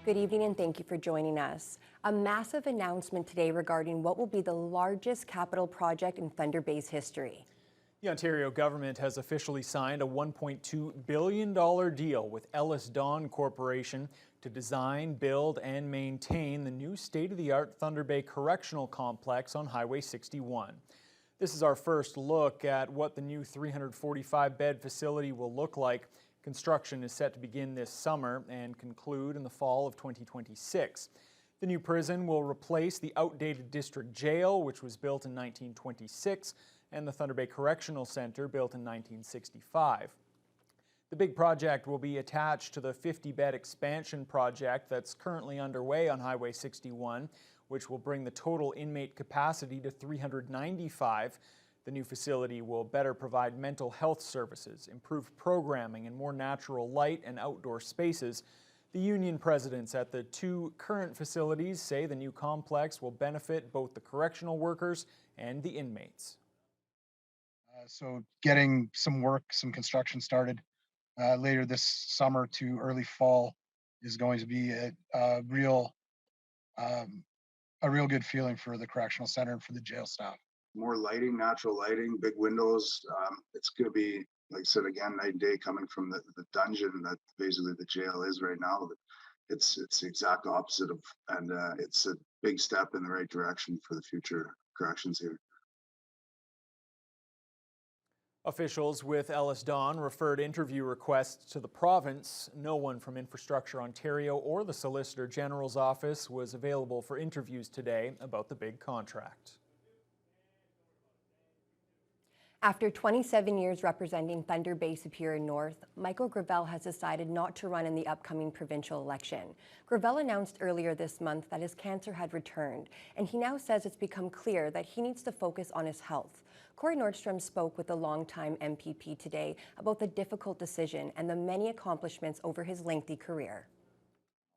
Good evening and thank you for joining us. A massive announcement today regarding what will be the largest capital project in Thunder Bay's history. The Ontario government has officially signed a $1.2 billion deal with Ellis Don Corporation to design, build, and maintain the new state-of-the-art Thunder Bay Correctional Complex on Highway 61. This is our first look at what the new 345-bed facility will look like. Construction is set to begin this summer and conclude in the fall of 2026. The new prison will replace the outdated district jail, which was built in 1926, and the Thunder Bay Correctional Centre, built in 1965. The big project will be attached to the 50-bed expansion project that's currently underway on Highway 61, which will bring the total inmate capacity to 395. The new facility will better provide mental health services, improved programming, and more natural light and outdoor spaces. The union presidents at the two current facilities say the new complex will benefit both the correctional workers and the inmates. So getting some construction started later this summer to early fall is going to be a real good feeling for the correctional center and for the jail staff. More lighting, natural lighting, big windows. It's going to be, like I said, again, night and day coming from the dungeon that basically the jail is right now. It's the exact opposite of, and it's a big step in the right direction for the future corrections here. Officials with Ellis Don referred interview requests to the province. No one from Infrastructure Ontario or the Solicitor General's office was available for interviews today about the big contract. After 27 years representing Thunder Bay Superior North, Michael Gravel has decided not to run in the upcoming provincial election. Gravel announced earlier this month that his cancer had returned, and he now says it's become clear that he needs to focus on his health. Corey Nordstrom spoke with the longtime MPP today about the difficult decision and the many accomplishments over his lengthy career.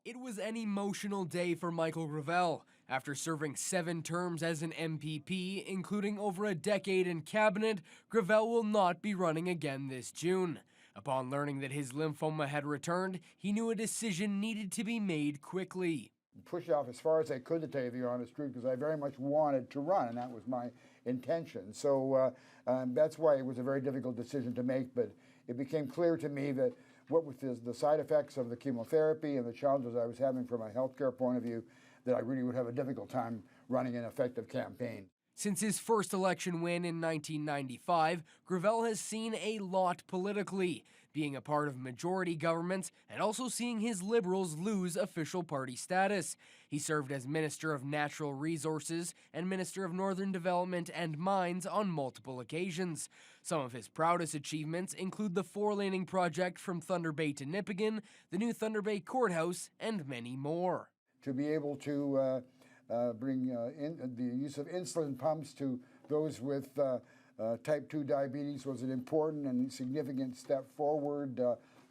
It was an emotional day for Michael Gravel. After serving 7 terms as an MPP, including over a decade in cabinet, Gravel will not be running again this June. Upon learning that his lymphoma had returned, he knew a decision needed to be made quickly. Pushed it off as far as I could, to tell you the honest truth, because I very much wanted to run, and that was my intention. So that's why it was a very difficult decision to make, but it became clear to me that what with the side effects of the chemotherapy and the challenges I was having from a healthcare point of view, that I really would have a difficult time running an effective campaign. Since his first election win in 1995, Gravel has seen a lot politically, being a part of majority governments and also seeing his Liberals lose official party status. He served as Minister of Natural Resources and Minister of Northern Development and Mines on multiple occasions. Some of his proudest achievements include the 4-laning project from Thunder Bay to Nipigon, the new Thunder Bay Courthouse, and many more. To be able to bring in the use of insulin pumps to those with type 2 diabetes was an important and significant step forward.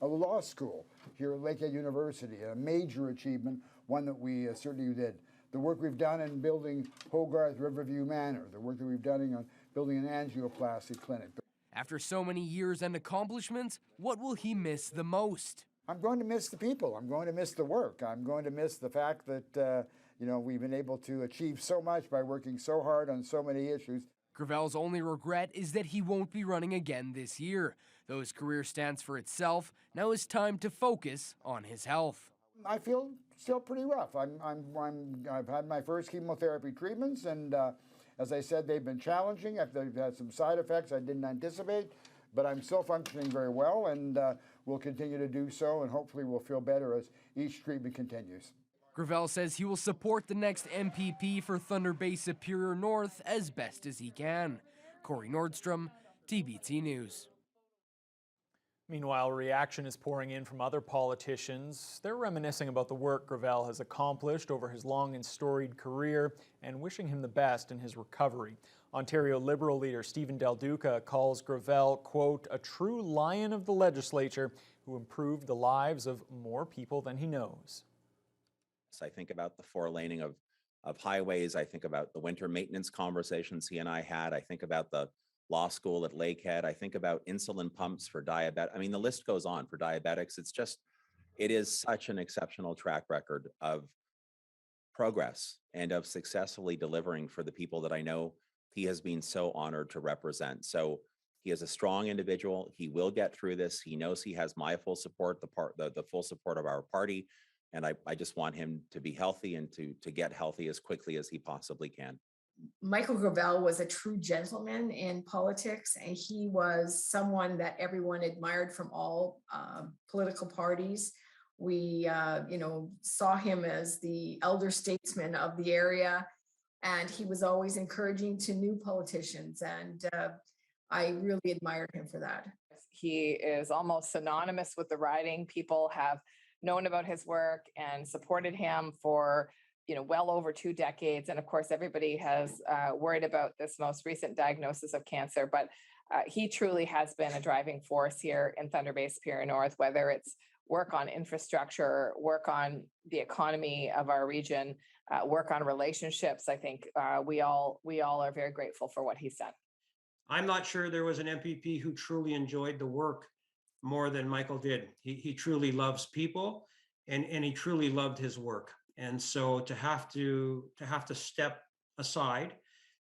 A law school here at Lakehead University, a major achievement, one that we certainly did. The work we've done in building Hogarth Riverview Manor, the work that we've done on building an angioplasty clinic. After so many years and accomplishments, what will he miss the most? I'm going to miss the people. I'm going to miss the work. I'm going to miss the fact that we've been able to achieve so much by working so hard on so many issues. Gravel's only regret is that he won't be running again this year. Though his career stands for itself, now is time to focus on his health. I feel still pretty rough. I've had my first chemotherapy treatments, and as I said, they've been challenging. They've had some side effects I didn't anticipate, but I'm still functioning very well, and we'll continue to do so, and hopefully we'll feel better as each treatment continues. Gravel says he will support the next MPP for Thunder Bay Superior North as best as he can. Corey Nordstrom, TBT News. Meanwhile, reaction is pouring in from other politicians. They're reminiscing about the work Gravel has accomplished over his long and storied career and wishing him the best in his recovery. Ontario Liberal leader Stephen Del Duca calls Gravel, quote, a true lion of the legislature who improved the lives of more people than he knows. I think about the 4-laning of highways. I think about the winter maintenance conversations he and I had. I think about the law school at Lakehead. I think about insulin pumps for diabetic. I mean, the list goes on for diabetics. It is such an exceptional track record of progress and of successfully delivering for the people that I know he has been so honored to represent. So he is a strong individual. He will get through this. He knows he has my full support, the full support of our party. And I just want him to be healthy and to get healthy as quickly as he possibly can. Michael Gravel was a true gentleman in politics, and he was someone that everyone admired from all political parties. We, saw him as the elder statesman of the area, and he was always encouraging to new politicians, and I really admired him for that. He is almost synonymous with the riding. People have known about his work and supported him for well over 2 decades. And of course, everybody has worried about this most recent diagnosis of cancer, but he truly has been a driving force here in Thunder Bay Superior North, whether it's work on infrastructure, work on the economy of our region, work on relationships. I think we all are very grateful for what he's done. I'm not sure there was an MPP who truly enjoyed the work more than Michael did. He truly loves people, and he truly loved his work. And so to have to step aside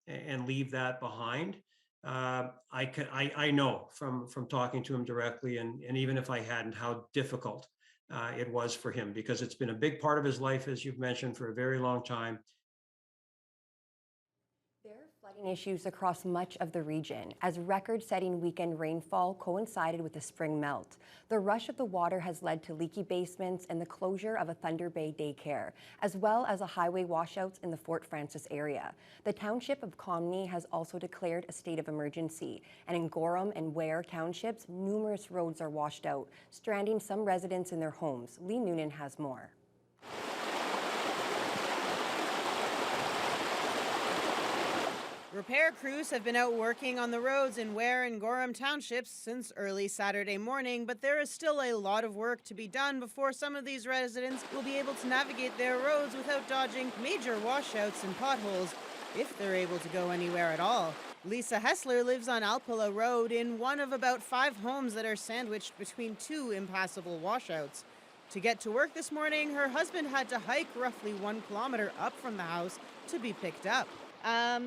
and leave that behind, I know from talking to him directly, and even if I hadn't, how difficult it was for him, because it's been a big part of his life, as you've mentioned, for a very long time. There are flooding issues across much of the region as record-setting weekend rainfall coincided with the spring melt. The rush of the water has led to leaky basements and the closure of a Thunder Bay daycare, as well as a highway washouts in the Fort Frances area. The township of Comney has also declared a state of emergency, and in Gorham and Ware townships, numerous roads are washed out, stranding some residents in their homes. Lee Noonan has more. Repair crews have been out working on the roads in Ware and Gorham townships since early Saturday morning, but there is still a lot of work to be done before some of these residents will be able to navigate their roads without dodging major washouts and potholes, if they're able to go anywhere at all. Lisa Hessler lives on Alpilla Road in one of about 5 homes that are sandwiched between 2 impassable washouts. To get to work this morning, her husband had to hike roughly 1 kilometer up from the house to be picked up.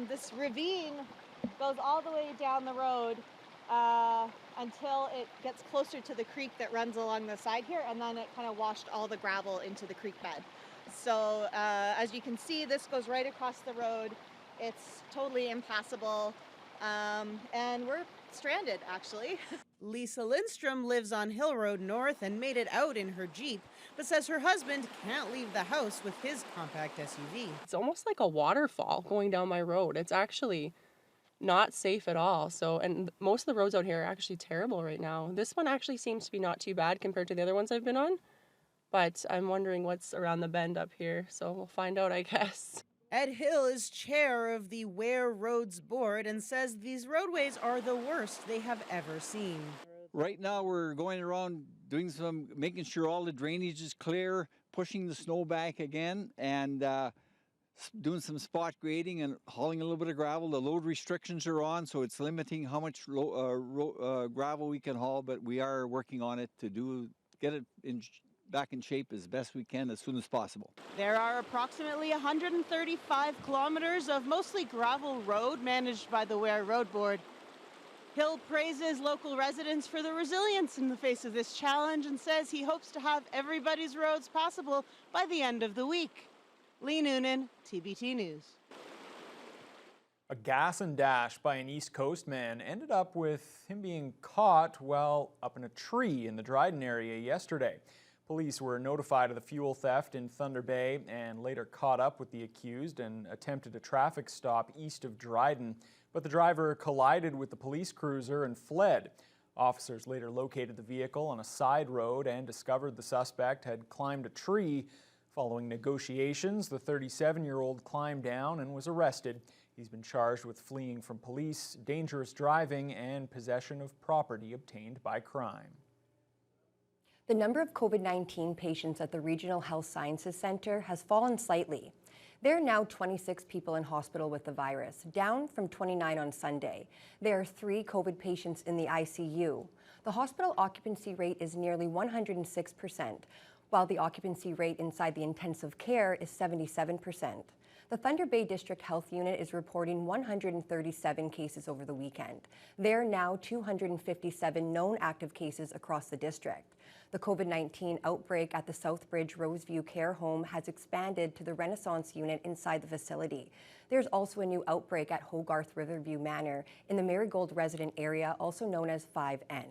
This ravine goes all the way down the road until it gets closer to the creek that runs along the side here, and then it kind of washed all the gravel into the creek bed. So as you can see, this goes right across the road. It's totally impassable, and we're stranded, actually. Lisa Lindstrom lives on Hill Road North and made it out in her Jeep, but says her husband can't leave the house with his compact SUV. It's almost like a waterfall going down my road. It's actually not safe at all. So, and most of the roads out here are actually terrible right now. This one actually seems to be not too bad compared to the other ones I've been on, but I'm wondering what's around the bend up here. So we'll find out, I guess. Ed Hill is chair of the Ware Roads Board and says these roadways are the worst they have ever seen. Right now we're going around making sure all the drainage is clear, pushing the snow back again, and doing some spot grading and hauling a little bit of gravel. The load restrictions are on, so it's limiting how much gravel we can haul, but we are working on it to get it back in shape as best we can as soon as possible. There are approximately 135 kilometers of mostly gravel road managed by the Ware Road Board. Hill praises local residents for the resilience in the face of this challenge and says he hopes to have everybody's roads passable by the end of the week. Lee Noonan, TBT News. A gas and dash by an East Coast man ended up with him being caught while up in a tree in the Dryden area yesterday. Police were notified of the fuel theft in Thunder Bay and later caught up with the accused and attempted a traffic stop east of Dryden, but the driver collided with the police cruiser and fled. Officers later located the vehicle on a side road and discovered the suspect had climbed a tree. Following negotiations, the 37-year-old climbed down and was arrested. He's been charged with fleeing from police, dangerous driving, and possession of property obtained by crime. The number of COVID-19 patients at the Regional Health Sciences Centre has fallen slightly. There are now 26 people in hospital with the virus, down from 29 on Sunday. There are 3 COVID patients in the ICU. The hospital occupancy rate is nearly 106%. while the occupancy rate inside the intensive care is 77%. The Thunder Bay District Health Unit is reporting 137 cases over the weekend. There are now 257 known active cases across the district. The COVID-19 outbreak at the Southbridge Roseview Care Home has expanded to the Renaissance Unit inside the facility. There's also a new outbreak at Hogarth Riverview Manor in the Marigold resident area, also known as 5N.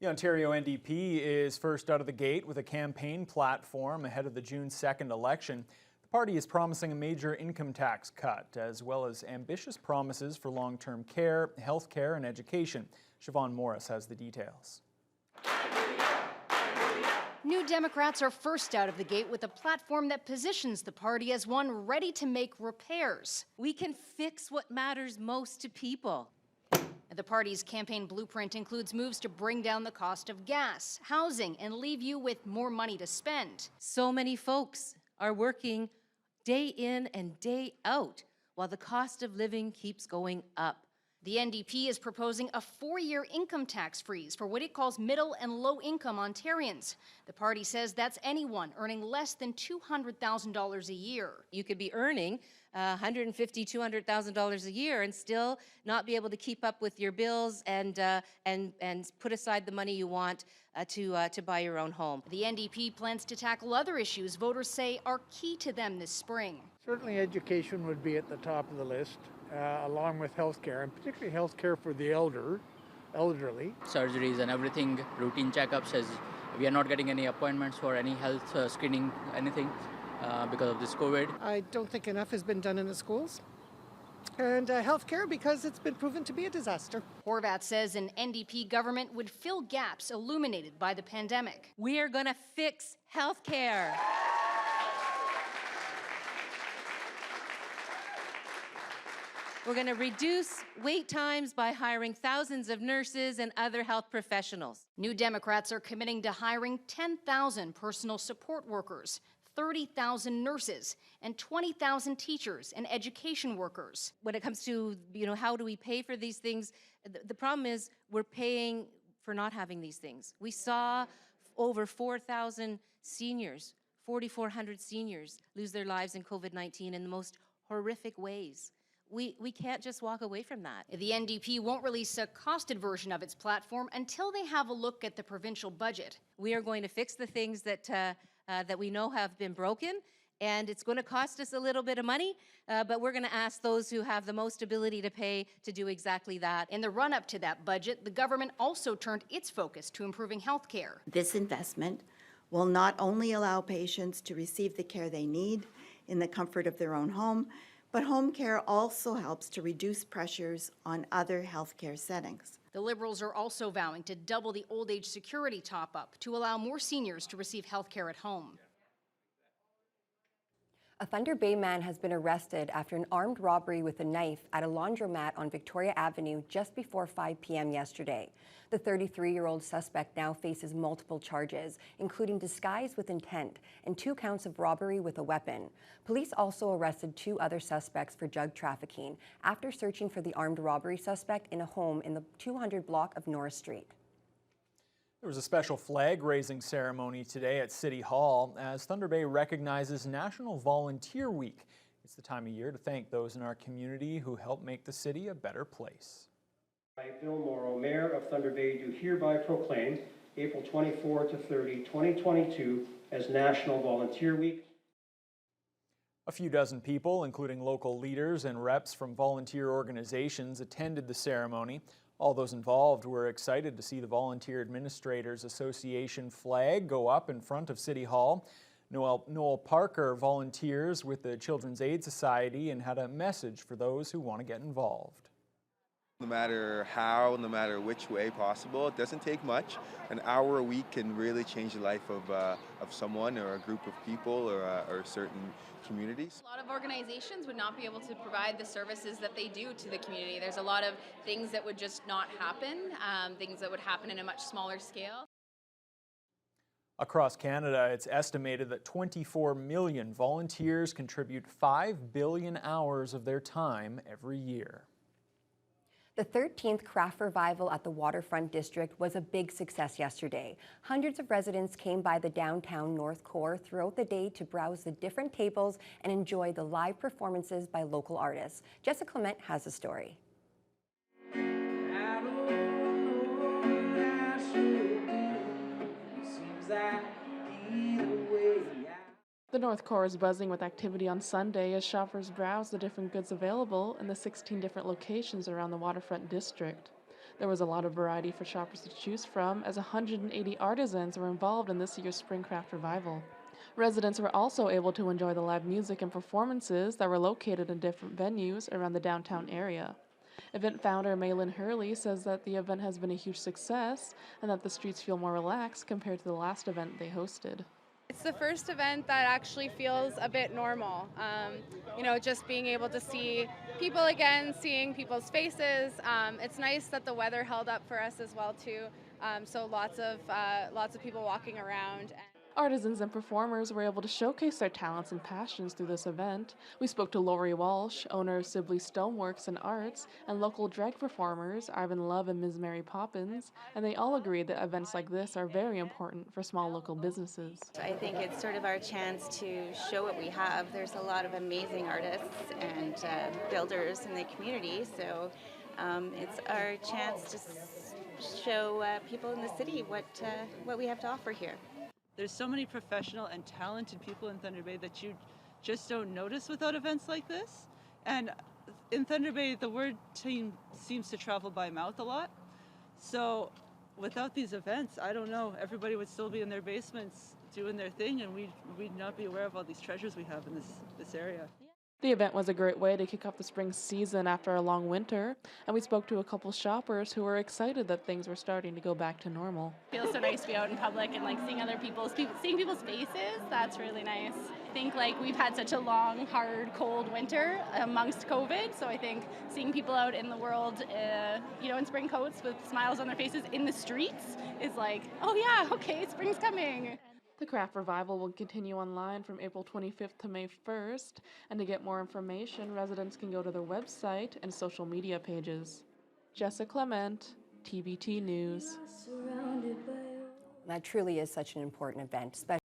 The Ontario NDP is first out of the gate with a campaign platform ahead of the June 2nd election. The party is promising a major income tax cut, as well as ambitious promises for long-term care, health care, and education. Siobhan Morris has the details. New Democrats are first out of the gate with a platform that positions the party as one ready to make repairs. We can fix what matters most to people. The party's campaign blueprint includes moves to bring down the cost of gas, housing, and leave you with more money to spend. So many folks are working day in and day out while the cost of living keeps going up. The NDP is proposing a 4-year income tax freeze for what it calls middle and low-income Ontarians. The party says that's anyone earning less than $200,000 a year. You could be earning $150,000, $200,000 a year and still not be able to keep up with your bills and put aside the money you want to buy your own home. The NDP plans to tackle other issues voters say are key to them this spring. Certainly education would be at the top of the list, along with health care, and particularly health care for the elderly. Surgeries and everything, routine checkups, as we are not getting any appointments for any health screening, anything, because of this COVID. I don't think enough has been done in the schools. And healthcare, because it's been proven to be a disaster. Horvat says an NDP government would fill gaps illuminated by the pandemic. We are going to fix healthcare. We're going to reduce wait times by hiring thousands of nurses and other health professionals. New Democrats are committing to hiring 10,000 personal support workers, 30,000 nurses, and 20,000 teachers and education workers. When it comes to, how do we pay for these things? The problem is we're paying for not having these things. We saw over 4,000 seniors, 4,400 seniors lose their lives in COVID-19 in the most horrific ways. We can't just walk away from that. The NDP won't release a costed version of its platform until they have a look at the provincial budget. We are going to fix the things that we know have been broken, and it's going to cost us a little bit of money, but we're going to ask those who have the most ability to pay to do exactly that. In the run-up to that budget, the government also turned its focus to improving health care. This investment will not only allow patients to receive the care they need in the comfort of their own home, but home care also helps to reduce pressures on other healthcare settings. The Liberals are also vowing to double the old age security top-up to allow more seniors to receive health care at home. A Thunder Bay man has been arrested after an armed robbery with a knife at a laundromat on Victoria Avenue just before 5 p.m. yesterday. The 33-year-old suspect now faces multiple charges, including disguise with intent and 2 counts of robbery with a weapon. Police also arrested 2 other suspects for drug trafficking after searching for the armed robbery suspect in a home in the 200 block of Norris Street. There was a special flag-raising ceremony today at City Hall as Thunder Bay recognizes National Volunteer Week. It's the time of year to thank those in our community who help make the city a better place. I, Bill Morrow, Mayor of Thunder Bay, do hereby proclaim April 24 to 30, 2022 as National Volunteer Week. A few dozen people, including local leaders and reps from volunteer organizations, attended the ceremony. All those involved were excited to see the Volunteer Administrators Association flag go up in front of City Hall. Noel Parker volunteers with the Children's Aid Society and had a message for those who want to get involved. No matter how, no matter which way possible, it doesn't take much. An hour a week can really change the life of someone or a group of people or certain communities. A lot of organizations would not be able to provide the services that they do to the community. There's a lot of things that would just not happen, things that would happen in a much smaller scale. Across Canada, it's estimated that 24 million volunteers contribute 5 billion hours of their time every year. The 13th Craft Revival at the Waterfront District was a big success yesterday. Hundreds of residents came by the downtown North Core throughout the day to browse the different tables and enjoy the live performances by local artists. Jessica Clement has the story. The North Core is buzzing with activity on Sunday as shoppers browse the different goods available in the 16 different locations around the Waterfront District. There was a lot of variety for shoppers to choose from, as 180 artisans were involved in this year's Spring Craft Revival. Residents were also able to enjoy the live music and performances that were located in different venues around the downtown area. Event founder Malin Hurley says that the event has been a huge success and that the streets feel more relaxed compared to the last event they hosted. It's the first event that actually feels a bit normal. Just being able to see people again, seeing people's faces. It's nice that the weather held up for us as well too. So lots of people walking around. Artisans and performers were able to showcase their talents and passions through this event. We spoke to Lori Walsh, owner of Sibley Stoneworks and Arts, and local drag performers Ivan Love and Ms. Mary Poppins, and they all agreed that events like this are very important for small local businesses. I think it's sort of our chance to show what we have. There's a lot of amazing artists and builders in the community, so it's our chance to show people in the city what we have to offer here. There's so many professional and talented people in Thunder Bay that you just don't notice without events like this. And in Thunder Bay, the word seems to travel by mouth a lot. So without these events, I don't know, everybody would still be in their basements doing their thing, and we'd not be aware of all these treasures we have in this area. The event was a great way to kick off the spring season after a long winter, and we spoke to a couple shoppers who were excited that things were starting to go back to normal. It feels so nice to be out in public and seeing other seeing people's faces. That's really nice. I think we've had such a long, hard, cold winter amongst COVID, so I think seeing people out in the world, in spring coats with smiles on their faces in the streets is oh yeah, okay, spring's coming. The Craft Revival will continue online from April 25th to May 1st, and to get more information, residents can go to their website and social media pages. Jessica Clement, TBT News. That truly is such an important event, especially